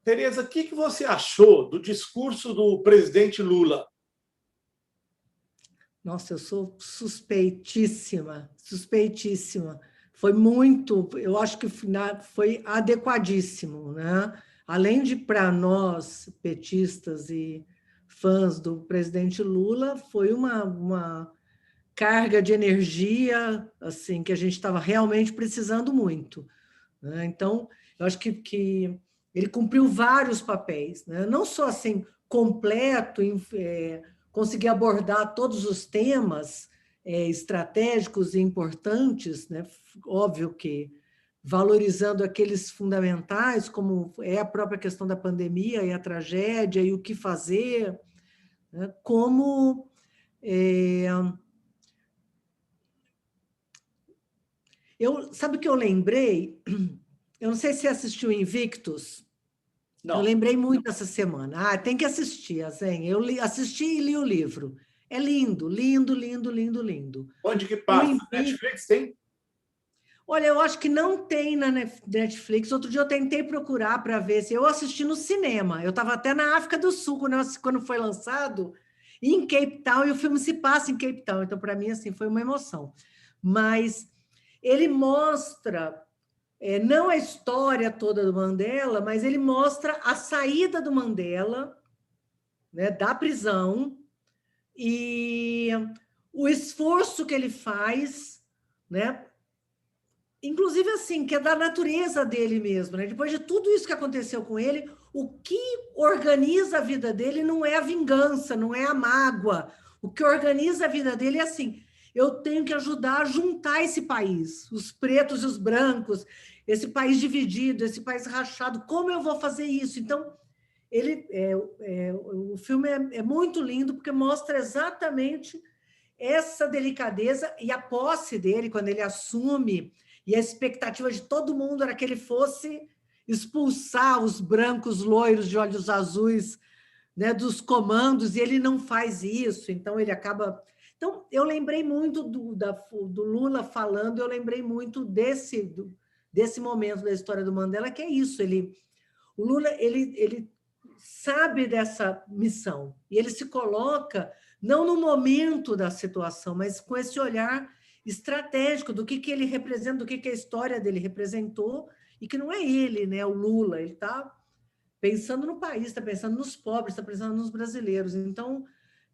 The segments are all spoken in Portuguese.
Tereza, o que você achou do discurso do presidente Lula? Nossa, eu sou suspeitíssima, suspeitíssima. Foi muito, eu acho que foi adequadíssimo, né? Além de, para nós, petistas e fãs do presidente Lula, foi uma carga de energia, assim, que a gente estava realmente precisando muito, né? Então, eu acho que ele cumpriu vários papéis, né? Não só assim completo, conseguir abordar todos os temas estratégicos e importantes, né? Óbvio que valorizando aqueles fundamentais, como é a própria questão da pandemia e a tragédia e o que fazer, né? Como sabe o que eu lembrei? Eu não sei se você assistiu Invictus. Eu Não. lembrei muito essa semana. Ah, tem que assistir, Azen. Assisti e li o livro. É lindo, lindo, lindo, lindo, lindo. Onde que O passa? Invictus. Netflix tem? Olha, eu acho que não tem na Netflix. Outro dia eu tentei procurar para ver se eu assisti no cinema. Eu estava até na África do Sul quando foi lançado, em Cape Town, e o filme se passa em Cape Town. Então, para mim, assim, foi uma emoção. Mas ele mostra não a história toda do Mandela, mas ele mostra a saída do Mandela, né, da prisão e o esforço que ele faz, né? Inclusive assim, que é da natureza dele mesmo, né? Depois de tudo isso que aconteceu com ele, o que organiza a vida dele não é a vingança, não é a mágoa. O que organiza a vida dele é assim: eu tenho que ajudar a juntar esse país, os pretos e os brancos, esse país dividido, esse país rachado. Como eu vou fazer isso? Então, o filme é muito lindo porque mostra exatamente essa delicadeza e a posse dele, quando ele assume, e a expectativa de todo mundo era que ele fosse expulsar os brancos loiros de olhos azuis, né, dos comandos, e ele não faz isso, então ele acaba. Então, eu lembrei muito do Lula falando, eu lembrei muito desse momento da história do Mandela, que é isso, o Lula ele sabe dessa missão e ele se coloca não no momento da situação, mas com esse olhar estratégico do que ele representa, do que a história dele representou, e que não é ele, né, o Lula, ele está pensando no país, está pensando nos pobres, está pensando nos brasileiros. Então,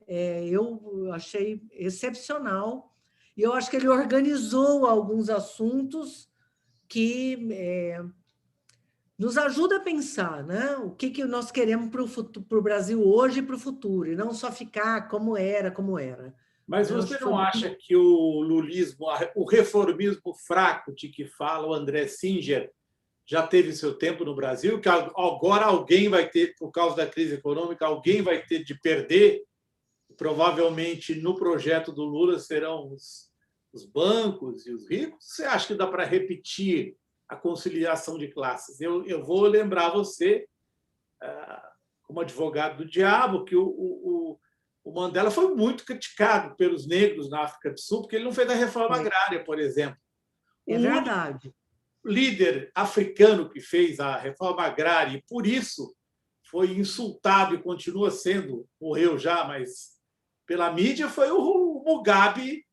eu achei excepcional, e eu acho que ele organizou alguns assuntos que nos ajuda a pensar, né? O que nós queremos para o Brasil hoje e para o futuro, e não só ficar como era, como era. Mas Eu acho você que foi não acha que o lulismo, o reformismo fraco de que fala o André Singer já teve seu tempo no Brasil, que agora alguém vai ter, por causa da crise econômica, alguém vai ter de perder? Provavelmente no projeto do Lula serão os bancos e os ricos. Você acha que dá para repetir a conciliação de classes? Eu vou lembrar você, como advogado do diabo, que o Mandela foi muito criticado pelos negros na África do Sul, porque ele não fez a reforma foi. agrária, por exemplo. É O único verdade. líder africano que fez a reforma agrária e, por isso, foi insultado e continua sendo, morreu já, mas pela mídia, foi o Mugabe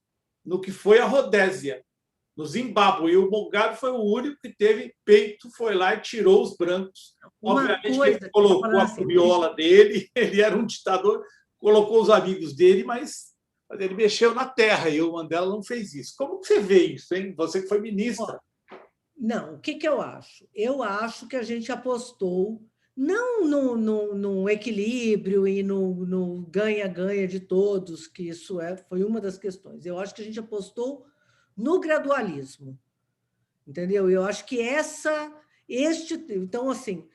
no que foi a Rodésia, no Zimbábue. E o Mugabe foi o único que teve peito, foi lá e tirou os brancos. Uma Obviamente que ele coisa, colocou falando a assim, viola dele, ele era um ditador, colocou os amigos dele, mas ele mexeu na terra e o Mandela não fez isso. Como que você vê isso, hein? Você que foi ó, ministra. não, o que eu acho? Eu acho que a gente apostou não no equilíbrio e no ganha-ganha de todos, que isso foi uma das questões. Eu acho que a gente apostou no gradualismo, entendeu? Eu acho que então, assim,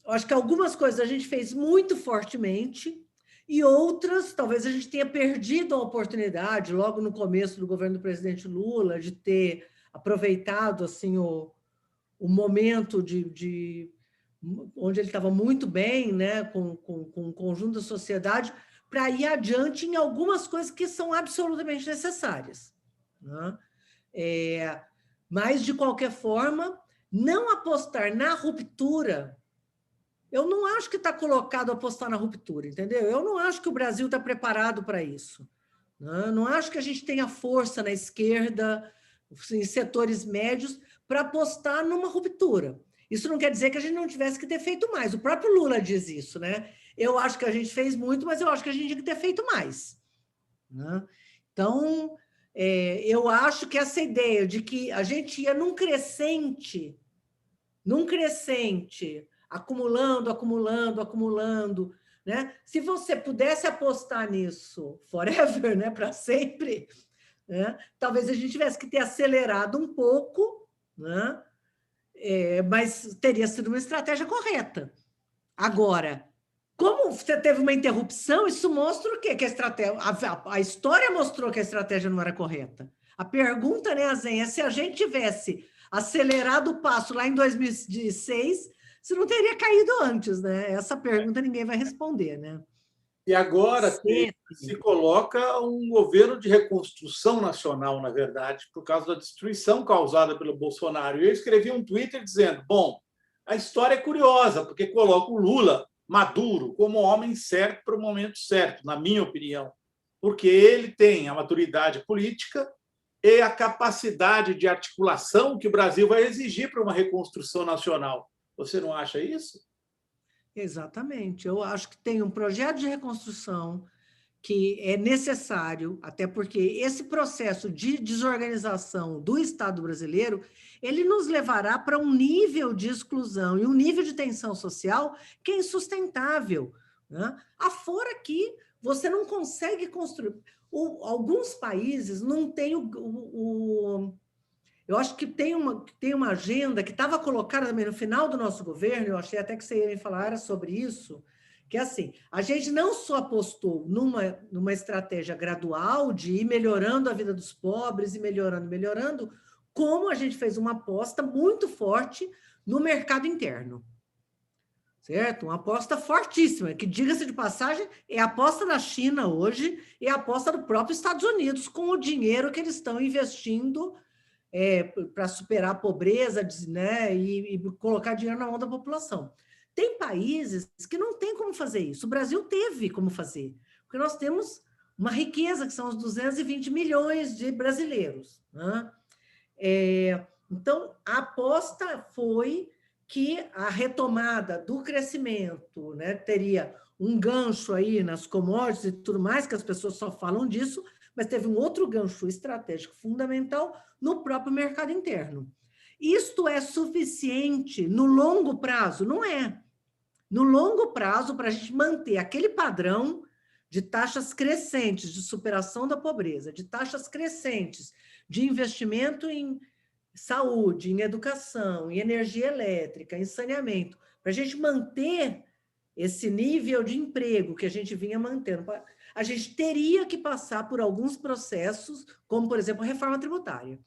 eu acho que algumas coisas a gente fez muito fortemente e outras, talvez a gente tenha perdido a oportunidade, logo no começo do governo do presidente Lula, de ter aproveitado assim o momento onde ele estava muito bem, né, com o conjunto da sociedade, para ir adiante em algumas coisas que são absolutamente necessárias, né? Mas, de qualquer forma, não apostar na ruptura Eu não acho que está colocado apostar na ruptura, entendeu? Eu não acho que o Brasil está preparado para isso. Né? Não acho que a gente tenha força na esquerda, em setores médios, para apostar numa ruptura. Isso não quer dizer que a gente não tivesse que ter feito mais. O próprio Lula diz isso, né? Eu acho que a gente fez muito, mas eu acho que a gente tinha que ter feito mais. Né? Então, eu acho que essa ideia de que a gente ia num crescente, acumulando, acumulando, acumulando, né? Se você pudesse apostar nisso forever, né, para sempre, né, talvez a gente tivesse que ter acelerado um pouco, né? Mas teria sido uma estratégia correta. Agora, como você teve uma interrupção, isso mostra o quê? Que a estratégia, a história mostrou que a estratégia não era correta. A pergunta, né, Azen, é se a gente tivesse acelerado o passo lá em 2006, se não teria caído antes, né? Essa pergunta ninguém vai responder, né? E agora se coloca um governo de reconstrução nacional, na verdade, por causa da destruição causada pelo Bolsonaro. E eu escrevi um Twitter dizendo: bom, a história é curiosa, porque coloca o Lula maduro como homem certo para o momento certo, na minha opinião, porque ele tem a maturidade política e a capacidade de articulação que o Brasil vai exigir para uma reconstrução nacional. Você não acha isso? Exatamente. Eu acho que tem um projeto de reconstrução que é necessário, até porque esse processo de desorganização do Estado brasileiro, ele nos levará para um nível de exclusão e um nível de tensão social que é insustentável. Né? Afora que você não consegue construir. Alguns países não têm eu acho que tem uma agenda que estava colocada também no final do nosso governo, eu achei até que você ia me falar sobre isso, que é assim, a gente não só apostou numa estratégia gradual de ir melhorando a vida dos pobres e melhorando, como a gente fez uma aposta muito forte no mercado interno. Certo? Uma aposta fortíssima, que, diga-se de passagem, é a aposta da China hoje e a aposta do próprio Estados Unidos com o dinheiro que eles estão investindo para superar a pobreza, né, e colocar dinheiro na mão da população. Tem países que não tem como fazer isso. O Brasil teve como fazer, porque nós temos uma riqueza, que são os 220 milhões de brasileiros. Né? Então, a aposta foi que a retomada do crescimento, né, teria um gancho aí nas commodities e tudo mais, que as pessoas só falam disso, mas teve um outro gancho estratégico fundamental no próprio mercado interno. Isto é suficiente no longo prazo? Não é. No longo prazo, para a gente manter aquele padrão de taxas crescentes de superação da pobreza, de taxas crescentes de investimento em saúde, em educação, em energia elétrica, em saneamento, para a gente manter esse nível de emprego que a gente vinha mantendo, a gente teria que passar por alguns processos, como, por exemplo, a reforma tributária.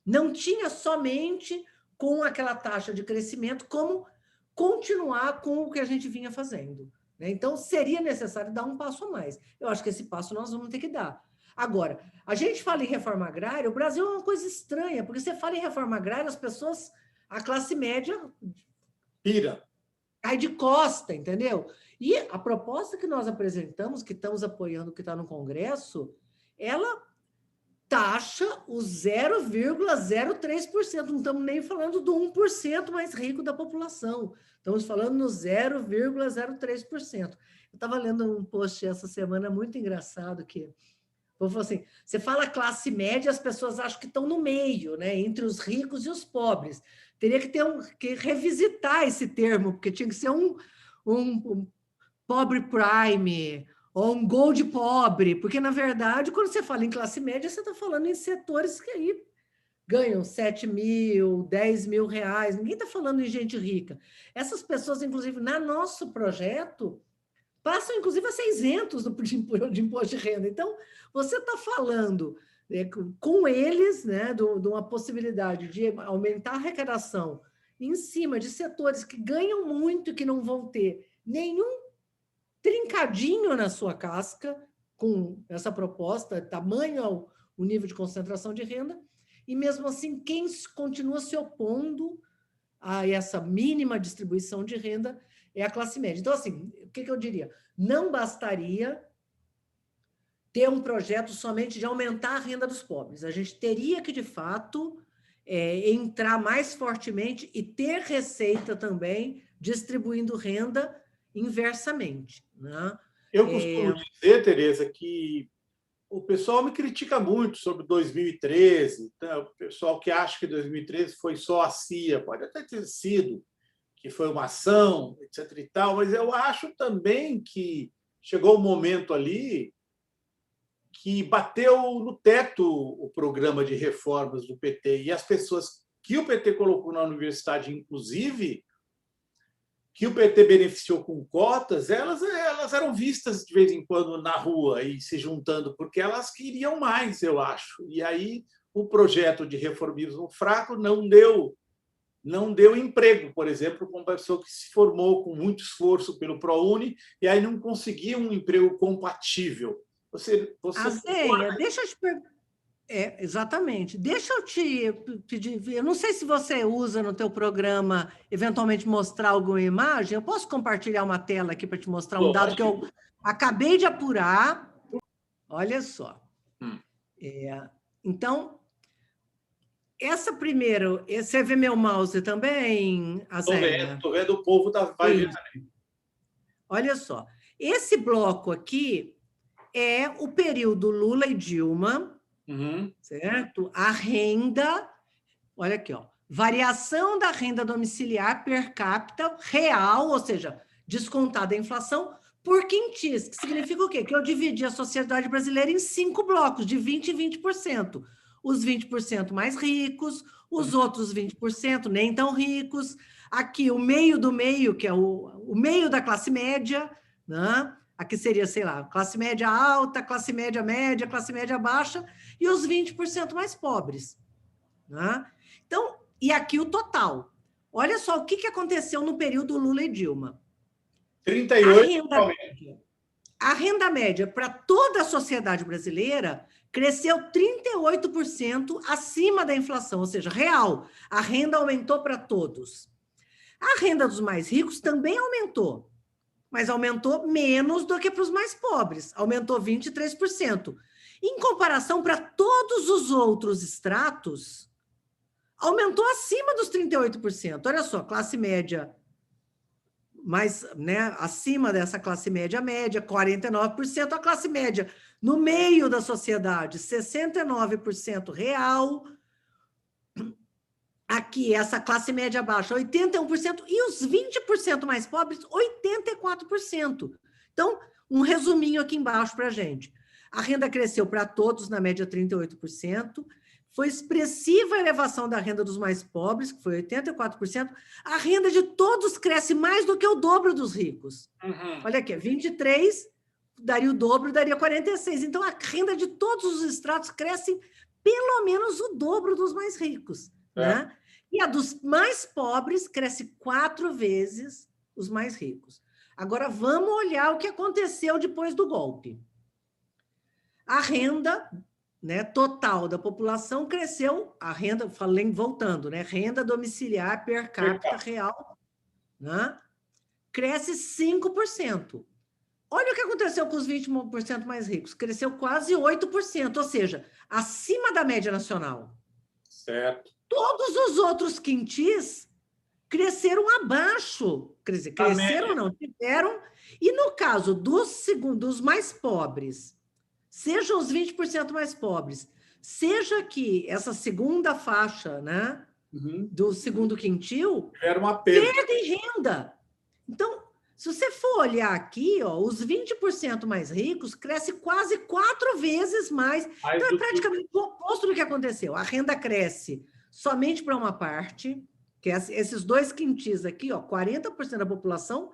Não tinha somente com aquela taxa de crescimento como continuar com o que a gente vinha fazendo. Né? Então, seria necessário dar um passo a mais. Eu acho que esse passo nós vamos ter que dar. Agora, a gente fala em reforma agrária, o Brasil é uma coisa estranha, porque você fala em reforma agrária, as pessoas, a classe média pira, cai de costa, entendeu? E a proposta que nós apresentamos, que estamos apoiando, que está no Congresso, ela taxa o 0,03%. Não estamos nem falando do 1% mais rico da população. Estamos falando no 0,03%. Eu estava lendo um post essa semana muito engraçado que falou assim, você fala classe média, as pessoas acham que estão no meio, né, entre os ricos e os pobres. Teria que que revisitar esse termo, porque tinha que ser um pobre prime ou um gold pobre, porque, na verdade, quando você fala em classe média, você está falando em setores que aí ganham 7 mil, 10 mil reais. Ninguém está falando em gente rica. Essas pessoas, inclusive, no nosso projeto, passam, inclusive, a 600 de imposto de renda. Então, você está falando com eles, né, de uma possibilidade de aumentar a arrecadação em cima de setores que ganham muito e que não vão ter nenhum trincadinho na sua casca com essa proposta, tamanho o nível de concentração de renda, e mesmo assim, quem continua se opondo a essa mínima distribuição de renda é a classe média. Então, assim, o que eu diria? Não bastaria ter um projeto somente de aumentar a renda dos pobres. A gente teria que, de fato, entrar mais fortemente e ter receita também distribuindo renda inversamente, né? Eu costumo dizer, Tereza, que o pessoal me critica muito sobre 2013, então, o pessoal que acha que 2013 foi só a CIA, pode até ter sido, que foi uma ação, etc. e tal, mas eu acho também que chegou um momento ali que bateu no teto o programa de reformas do PT, e as pessoas que o PT colocou na universidade, inclusive, que o PT beneficiou com cotas, elas eram vistas de vez em quando na rua e se juntando, porque elas queriam mais, eu acho. E aí o projeto de reformismo fraco não deu emprego, por exemplo, para uma pessoa que se formou com muito esforço pelo ProUni e aí não conseguia um emprego compatível. Você Azenha, deixa eu te perguntar. Exatamente. Deixa eu te pedir. Eu não sei se você usa no teu programa eventualmente mostrar alguma imagem. Eu posso compartilhar uma tela aqui para te mostrar um dado que eu acabei de apurar. Olha só. Então, essa primeiro, você vê meu mouse também, Azenha? Estou vendo o povo da vai ver também. Olha só. Esse bloco aqui é o período Lula e Dilma. Certo? A renda, olha aqui, ó, variação da renda domiciliar per capita real, ou seja, descontada a inflação, por quintis, que significa o quê? Que eu dividi a sociedade brasileira em 5 blocos, de 20% e 20%. Os 20% mais ricos, os outros 20% nem tão ricos, aqui o meio do meio, que é o meio da classe média, né? Aqui seria, sei lá, classe média alta, classe média média, classe média baixa, e os 20% mais pobres. Né? Então, e aqui o total. Olha só o que aconteceu no período Lula e Dilma. 38%. A renda média para toda a sociedade brasileira cresceu 38% acima da inflação, ou seja, real. A renda aumentou para todos. A renda dos mais ricos também aumentou, mas aumentou menos do que para os mais pobres, aumentou 23%. Em comparação, para todos os outros estratos, aumentou acima dos 38%. Olha só, classe média, mais, né, acima dessa classe média, 49%, a classe média no meio da sociedade, 69% real. Aqui, essa classe média baixa, 81%, e os 20% mais pobres, 84%. Então, um resuminho aqui embaixo para a gente. A renda cresceu para todos, na média 38%. Foi expressiva a elevação da renda dos mais pobres, que foi 84%. A renda de todos cresce mais do que o dobro dos ricos. Olha aqui, 23, daria o dobro, daria 46. Então, a renda de todos os estratos cresce pelo menos o dobro dos mais ricos, né? E a dos mais pobres cresce 4 vezes os mais ricos. Agora, vamos olhar o que aconteceu depois do golpe. A renda, né, total da população cresceu, a renda, falei voltando, né, renda domiciliar per capita real, né, cresce 5%. Olha o que aconteceu com os 20% mais ricos, cresceu quase 8%, ou seja, acima da média nacional. Certo. Todos os outros quintis cresceram abaixo, quer dizer, cresceram não, tiveram, e no caso dos mais pobres, seja os 20% mais pobres, seja que essa segunda faixa, né, do segundo quintil, perdem renda. Então, se você for olhar aqui, ó, os 20% mais ricos crescem quase 4 vezes mais. Então, é praticamente o oposto do que aconteceu. A renda cresce somente para uma parte, que esses dois quintis aqui, ó, 40% da população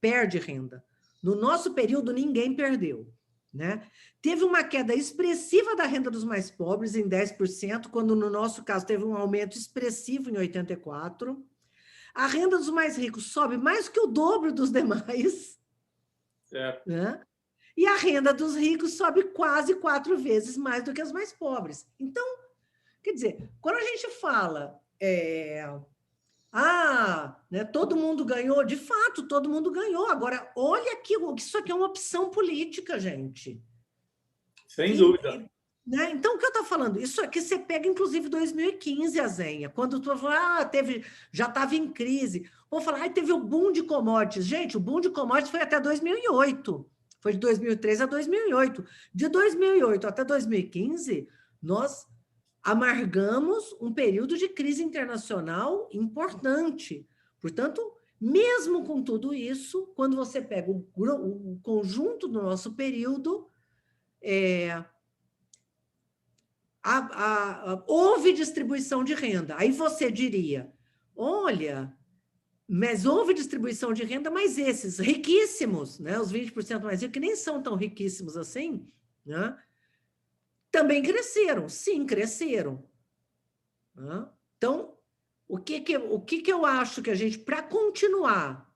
perde renda. No nosso período, ninguém perdeu. Né? Teve uma queda expressiva da renda dos mais pobres, em 10%, quando, no nosso caso, teve um aumento expressivo em 84%. A renda dos mais ricos sobe mais que o dobro dos demais. Né? E a renda dos ricos sobe quase 4 vezes mais do que as mais pobres. Então, quer dizer, quando a gente fala Ah, né, todo mundo ganhou, de fato, todo mundo ganhou. Agora, olha aqui, isso aqui é uma opção política, gente. Sem dúvida. Né? Então, o que eu estou falando? Isso aqui você pega, inclusive, 2015, a Zenha, quando tu falou, já estava em crise. Ou falar, teve o boom de commodities. Gente, o boom de commodities foi até 2008. Foi de 2003 a 2008. De 2008 até 2015, nós amargamos um período de crise internacional importante. Portanto, mesmo com tudo isso, quando você pega o conjunto do nosso período, houve distribuição de renda. Aí você diria, olha, mas houve distribuição de renda, mas esses riquíssimos, né, os 20% mais ricos, que nem são tão riquíssimos assim, né, também cresceram. Sim, cresceram. Né? Então, o que eu acho que a gente, para continuar,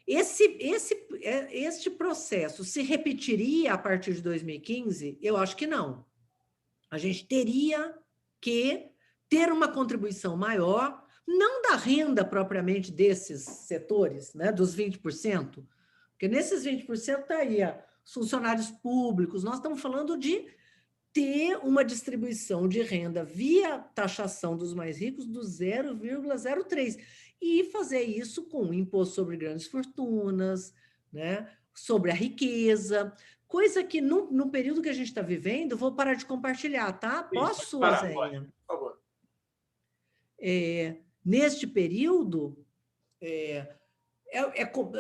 este processo se repetiria a partir de 2015? Eu acho que não. A gente teria que ter uma contribuição maior, não da renda propriamente desses setores, né, dos 20%, porque nesses 20% está aí os funcionários públicos, nós estamos falando de ter uma distribuição de renda via taxação dos mais ricos do 0,03 e fazer isso com imposto sobre grandes fortunas, né, sobre a riqueza, coisa que no período que a gente está vivendo, vou parar de compartilhar, tá? Sim, pode Posso, parar, pode, Azenha? por favor. Neste período,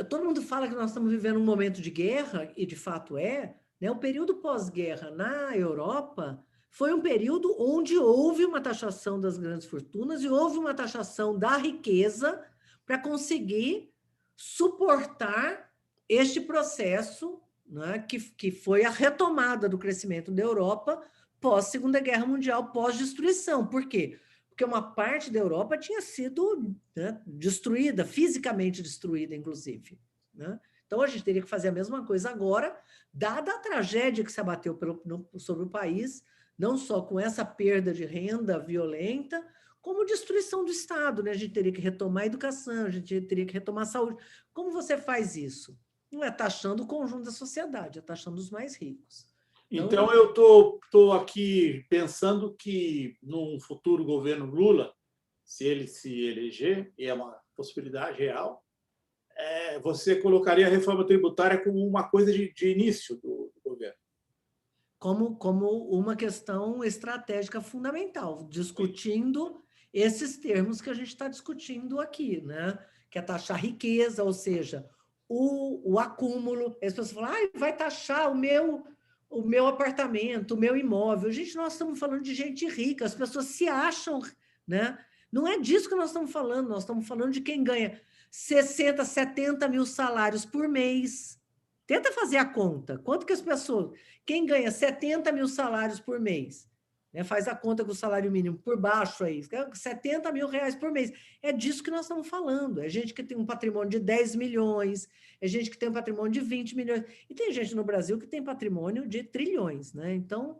todo mundo fala que nós estamos vivendo um momento de guerra, e de fato né? O período pós-guerra na Europa foi um período onde houve uma taxação das grandes fortunas e houve uma taxação da riqueza para conseguir suportar este processo, né? que foi a retomada do crescimento da Europa pós-Segunda Guerra Mundial, pós-destruição. Por quê? Porque uma parte da Europa tinha sido, né, destruída, fisicamente destruída, inclusive. Né? Então, a gente teria que fazer a mesma coisa agora, dada a tragédia que se abateu sobre o país, não só com essa perda de renda violenta, como destruição do Estado. Né? A gente teria que retomar a educação, a gente teria que retomar a saúde. Como você faz isso? Não é taxando o conjunto da sociedade, é taxando os mais ricos. Então, eu estou aqui pensando que, num futuro governo Lula, se ele se eleger, e é uma possibilidade real, você colocaria a reforma tributária como uma coisa de início do governo. Como uma questão estratégica fundamental, discutindo esses termos que a gente está discutindo aqui, né? Que é taxar riqueza, ou seja, o acúmulo. As pessoas falam, vai taxar o meu apartamento, o meu imóvel. Gente, nós estamos falando de gente rica, as pessoas se acham, né? Não é disso que nós estamos falando de quem ganha 60, 70 mil salários por mês. Tenta fazer a conta. Quanto que as pessoas... Quem ganha 70 mil salários por mês, né, faz a conta com o salário mínimo por baixo aí, 70 mil reais por mês. É disso que nós estamos falando. É gente que tem um patrimônio de 10 milhões, é gente que tem um patrimônio de 20 milhões. E tem gente no Brasil que tem patrimônio de trilhões. Né? Então,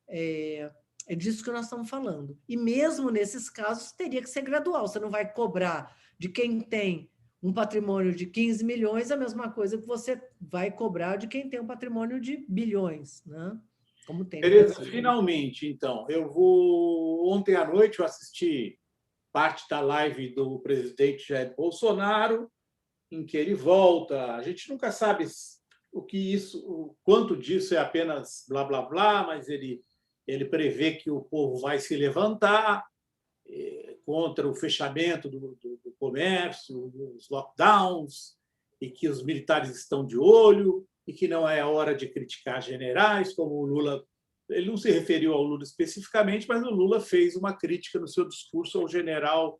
é disso que nós estamos falando. E mesmo nesses casos, teria que ser gradual. Você não vai cobrar de quem tem um patrimônio de 15 milhões, a mesma coisa que você vai cobrar de quem tem um patrimônio de bilhões, né? Como tem no Tereza, Brasil. finalmente, então, ontem à noite eu assisti parte da live do presidente Jair Bolsonaro, em que ele volta. A gente nunca sabe o quanto disso é apenas blá blá blá, mas ele prevê que o povo vai se levantar contra o fechamento do comércio, os lockdowns, e que os militares estão de olho, e que não é a hora de criticar generais, como o Lula. Ele não se referiu ao Lula especificamente, mas o Lula fez uma crítica no seu discurso ao general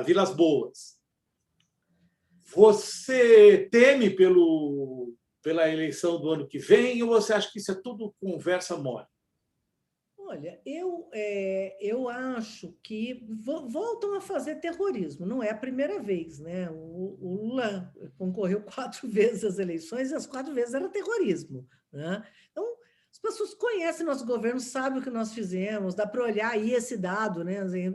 Vilas Boas. Você teme pela eleição do ano que vem ou você acha que isso é tudo conversa mole? Olha, eu acho que voltam a fazer terrorismo. Não é a primeira vez, né? O Lula concorreu 4 vezes às eleições e as 4 vezes era terrorismo. Né? Então, as pessoas conhecem nosso governo, sabem o que nós fizemos, dá para olhar aí esse dado, né? Assim,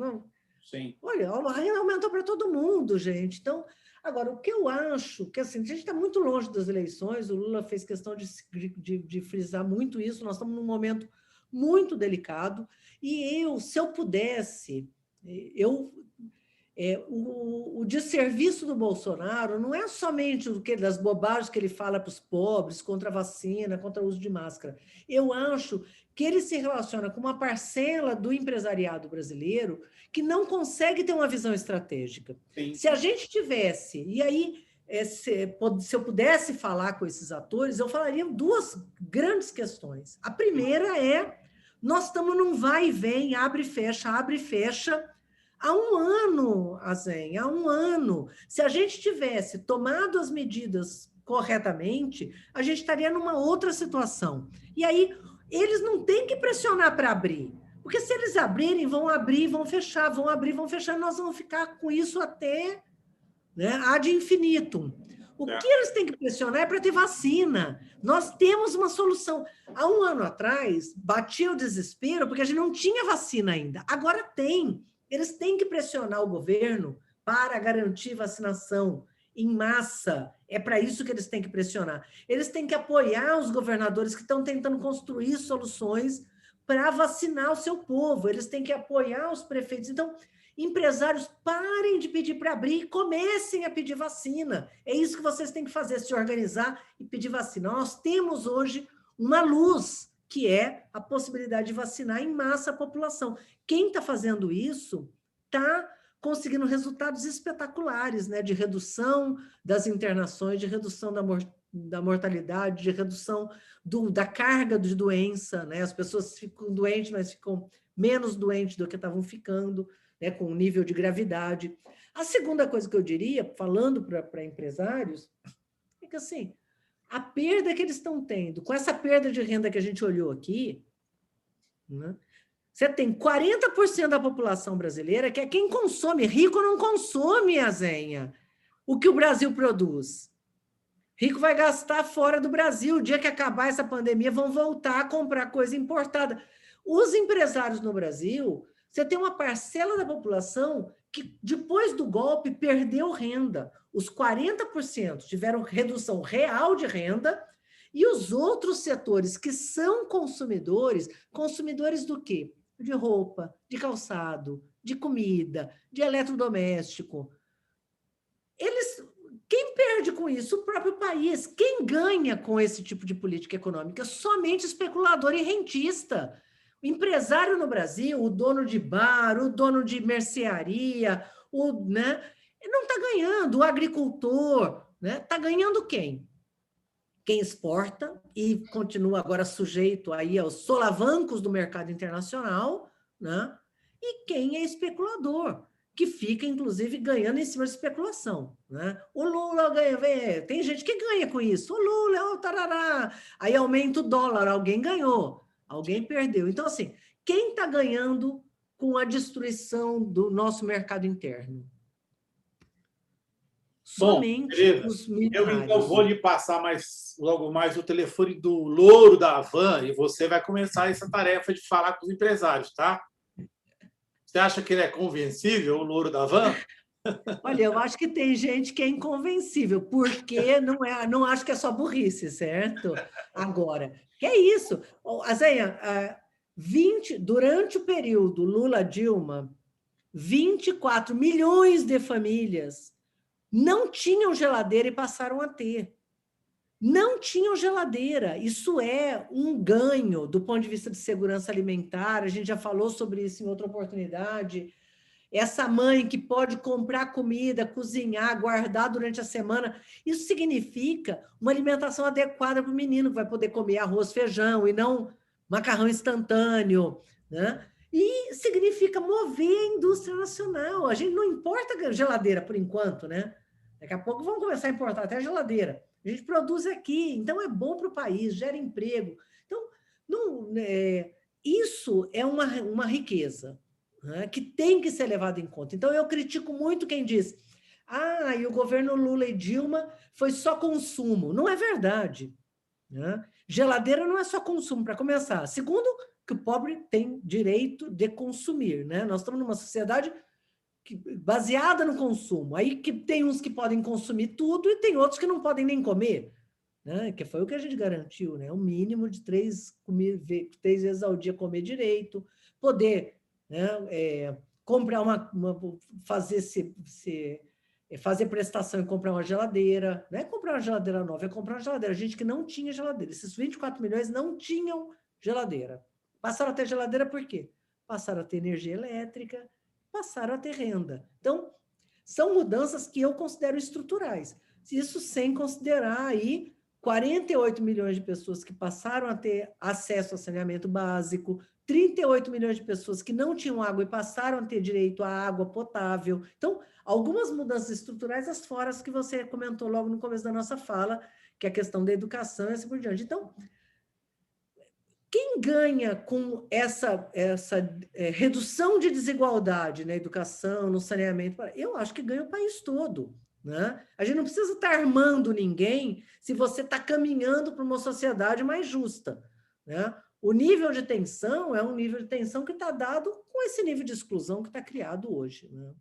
Sim. Olha, a renda aumentou para todo mundo, gente. Então, agora, o que eu acho, que assim, a gente está muito longe das eleições, o Lula fez questão de frisar muito isso, nós estamos num momento muito delicado, e se eu pudesse, o desserviço do Bolsonaro não é somente das bobagens que ele fala para os pobres, contra a vacina, contra o uso de máscara. Eu acho que ele se relaciona com uma parcela do empresariado brasileiro que não consegue ter uma visão estratégica. Sim. Se a gente tivesse, e aí, se eu pudesse falar com esses atores, eu falaria duas grandes questões. A primeira é, nós estamos num vai e vem, abre e fecha, há um ano, Azen, há um ano. Se a gente tivesse tomado as medidas corretamente, a gente estaria numa outra situação. E aí, eles não têm que pressionar para abrir, porque se eles abrirem, vão abrir, vão fechar, vão abrir, vão fechar, nós vamos ficar com isso até, né, ad infinitum. O que eles têm que pressionar é para ter vacina. Nós temos uma solução. Há um ano atrás, batia o desespero, porque a gente não tinha vacina ainda. Agora tem. Eles têm que pressionar o governo para garantir vacinação em massa. É para isso que eles têm que pressionar. Eles têm que apoiar os governadores que estão tentando construir soluções para vacinar o seu povo. Eles têm que apoiar os prefeitos. Então, empresários, parem de pedir para abrir e comecem a pedir vacina. É isso que vocês têm que fazer, se organizar e pedir vacina. Nós temos hoje uma luz, que é a possibilidade de vacinar em massa a população. Quem está fazendo isso está conseguindo resultados espetaculares, né? De redução das internações, de redução da mortalidade, de redução da carga de doença, né? As pessoas ficam doentes, mas ficam menos doentes do que estavam ficando, né? Com um nível de gravidade. A segunda coisa que eu diria, falando para empresários, é que assim, a perda que eles estão tendo, com essa perda de renda que a gente olhou aqui, né? Você tem 40% da população brasileira que é quem consome. Rico não consome, Azenha, o que o Brasil produz. Rico vai gastar fora do Brasil. O dia que acabar essa pandemia, vão voltar a comprar coisa importada. Os empresários no Brasil, você tem uma parcela da população que, depois do golpe, perdeu renda. Os 40% tiveram redução real de renda, e os outros setores que são consumidores do quê? De roupa, de calçado, de comida, de eletrodoméstico. Quem perde com isso? O próprio país. Quem ganha com esse tipo de política econômica? Somente especulador e rentista. O empresário no Brasil, o dono de bar, o dono de mercearia, né, não está ganhando. O agricultor, né, está ganhando quem? Quem exporta e continua agora sujeito aí aos solavancos do mercado internacional, né? E quem é especulador, que fica, inclusive, ganhando em cima de especulação, né? O Lula ganha, tem gente que ganha com isso. O Lula, o tarará. Aí aumenta o dólar, alguém ganhou, alguém perdeu. Então, assim, quem está ganhando com a destruição do nosso mercado interno? Somente bom, os milionários. Eu, então, vou lhe passar logo mais o telefone do Louro da Havan e você vai começar essa tarefa de falar com os empresários, tá? Você acha que ele é convencível, o Louro da Havan? Olha, eu acho que tem gente que é inconvencível, porque não acho que é só burrice, certo? Agora, que é isso? Azenha, durante o período Lula-Dilma, 24 milhões de famílias não tinham geladeira e passaram a ter. Não tinham geladeira. Isso é um ganho do ponto de vista de segurança alimentar. A gente já falou sobre isso em outra oportunidade. Essa mãe que pode comprar comida, cozinhar, guardar durante a semana, isso significa uma alimentação adequada para o menino, que vai poder comer arroz, feijão e não macarrão instantâneo, né? E significa mover a indústria nacional. A gente não importa a geladeira por enquanto, né? Daqui a pouco vamos começar a importar até a geladeira. A gente produz aqui, então é bom para o país, gera emprego. Então, isso é uma riqueza, né, que tem que ser levado em conta. Então, eu critico muito quem diz: e o governo Lula e Dilma foi só consumo. Não é verdade, né? Geladeira não é só consumo, para começar. Segundo, que o pobre tem direito de consumir, né? Nós estamos numa sociedade baseada no consumo. Aí que tem uns que podem consumir tudo e tem outros que não podem nem comer, né? Que foi o que a gente garantiu, né? Um mínimo de 3 vezes ao dia comer direito, poder, né, comprar fazer prestação e comprar uma geladeira. Não é comprar uma geladeira nova, é comprar uma geladeira. Gente que não tinha geladeira. Esses 24 milhões não tinham geladeira. Passaram a ter geladeira por quê? Passaram a ter energia elétrica, passaram a ter renda. Então, são mudanças que eu considero estruturais. Isso sem considerar aí 48 milhões de pessoas que passaram a ter acesso a saneamento básico, 38 milhões de pessoas que não tinham água e passaram a ter direito à água potável. Então, algumas mudanças estruturais, as fora as que você comentou logo no começo da nossa fala, que é a questão da educação e assim por diante. Então, quem ganha com essa redução de desigualdade na educação, no saneamento? Eu acho que ganha o país todo. Né? A gente não precisa estar armando ninguém se você está caminhando para uma sociedade mais justa. Né? O nível de tensão é um nível de tensão que está dado com esse nível de exclusão que está criado hoje. Né?